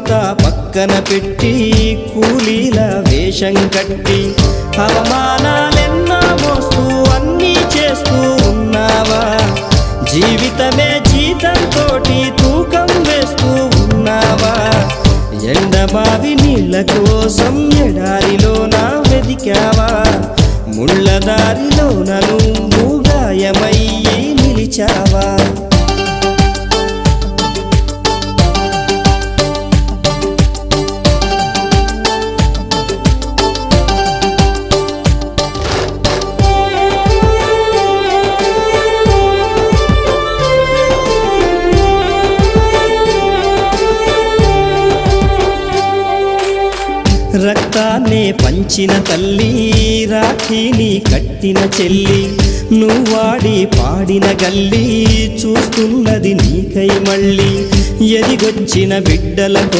అంతా పక్కన పెట్టి కూలీల వేషం కట్టి అవమానాలెన్నో మోస్తూ అన్నీ చేస్తూ ఉన్నావా? జీవితమే జీతంతోటి తూకం వేస్తూ ఉన్నావా? ఎండమావి నీళ్ళ కోసం ఎడారిలోన వెదికావా? ముళ్ళ దారిలోన నువ్వు గాయమయ్యి నిలిచావా? రక్తాన్నే పంచిన తల్లి, రాఖీని కట్టిన చెల్లి, నువ్వాడి పాడిన గల్లి చూస్తున్నది నీకై మళ్ళీ. ఎదిగొచ్చిన బిడ్డలతో